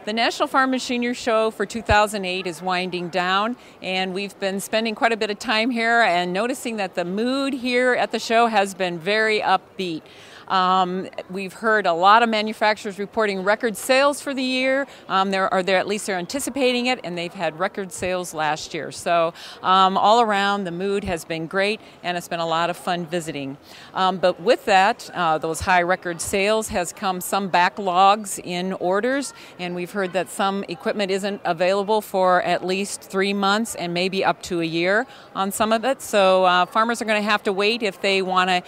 The National Farm Machinery Show for 2008 is winding down, and we've been spending quite a bit of time here and noticing that the mood here at the show has been very upbeat. We've heard a lot of manufacturers reporting record sales for the year. At least they're anticipating it, and they've had record sales last year. So all around, the mood has been great, and it's been a lot of fun visiting. But with that, those high record sales has come some backlogs in orders, and we've heard that some equipment isn't available for at least 3 months and maybe up to a year on some of it. So farmers are going to have to wait if they want to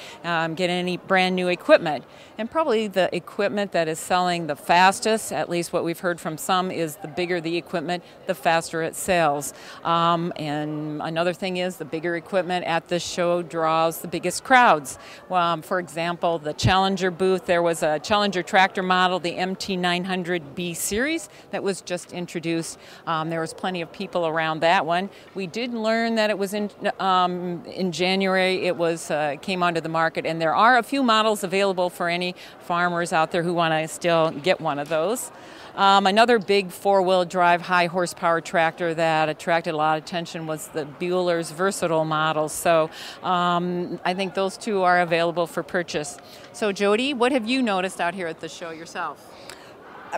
get any brand new equipment. And probably the equipment that is selling the fastest, at least what we've heard from some, is the bigger the equipment, the faster it sells. And another thing is the bigger equipment at this show draws the biggest crowds. For example, the Challenger booth, there was a Challenger tractor model, the MT900B series, that was just introduced. There was plenty of people around that one. We did learn that it was in January. It was came onto the market, and there are a few models available for any farmers out there who want to still get one of those. Another big four-wheel drive high horsepower tractor that attracted a lot of attention was the Bueller's Versatile model. So I think those two are available for purchase. So Jody, what have you noticed out here at the show yourself?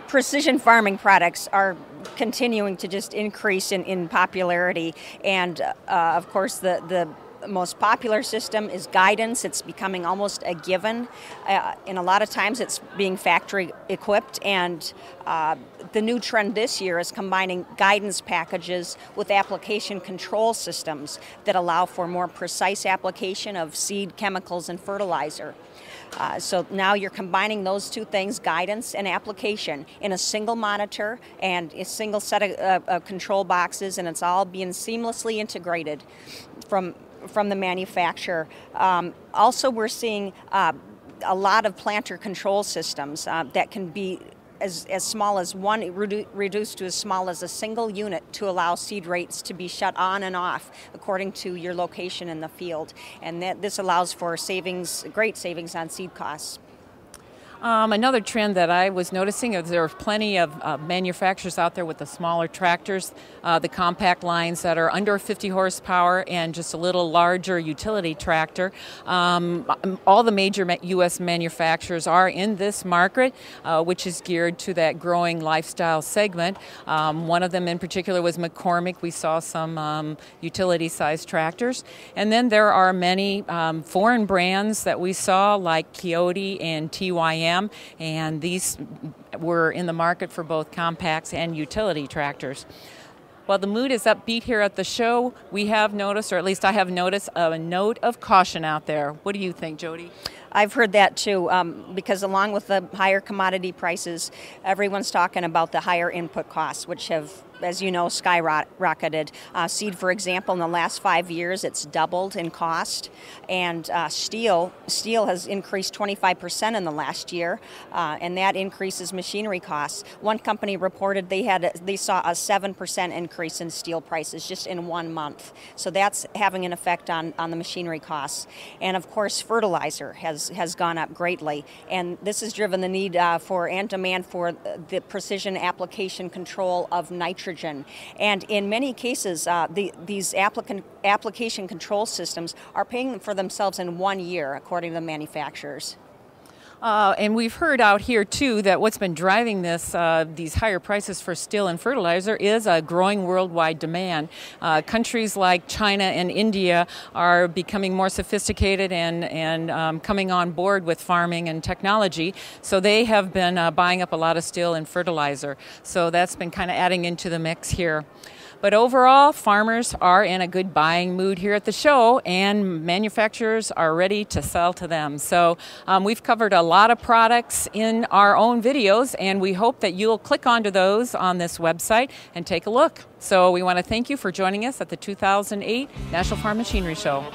Precision farming products are continuing to just increase in popularity, and of course the most popular system is guidance. It's becoming almost a given, and a lot of times it's being factory equipped, and the new trend this year is combining guidance packages with application control systems that allow for more precise application of seed, chemicals, and fertilizer. So now you're combining those two things, guidance and application, in a single monitor and a single set of control boxes, and it's all being seamlessly integrated from the manufacturer. Also, we're seeing a lot of planter control systems that can be as small as reduced to as small as a single unit to allow seed rates to be shut on and off according to your location in the field. And this allows for great savings on seed costs. Another trend that I was noticing is there are plenty of manufacturers out there with the smaller tractors, the compact lines that are under 50 horsepower and just a little larger utility tractor. All the major U.S. manufacturers are in this market, which is geared to that growing lifestyle segment. One of them in particular was McCormick. We saw some utility-sized tractors. And then there are many foreign brands that we saw, like Kioti and TYM. And these were in the market for both compacts and utility tractors. While the mood is upbeat here at the show, we have noticed, or at least I have noticed, a note of caution out there. What do you think, Jody? I've heard that too, because along with the higher commodity prices, everyone's talking about the higher input costs, which have, as you know, skyrocketed. Seed, for example, in the last 5 years, it's doubled in cost, and steel has increased 25% in the last year, and that increases machinery costs. One company reported they saw a 7% increase in steel prices just in 1 month. So that's having an effect on the machinery costs. And of course, fertilizer has gone up greatly, and this has driven the need and demand for the precision application control of nitrogen. And in many cases, these application control systems are paying for themselves in 1 year, according to the manufacturers. And we've heard out here, too, that what's been driving these higher prices for steel and fertilizer is a growing worldwide demand. Countries like China and India are becoming more sophisticated and coming on board with farming and technology. So they have been buying up a lot of steel and fertilizer. So that's been kind of adding into the mix here. But overall, farmers are in a good buying mood here at the show, and manufacturers are ready to sell to them. So we've covered a lot of products in our own videos, and we hope that you'll click onto those on this website and take a look. So we want to thank you for joining us at the 2008 National Farm Machinery Show.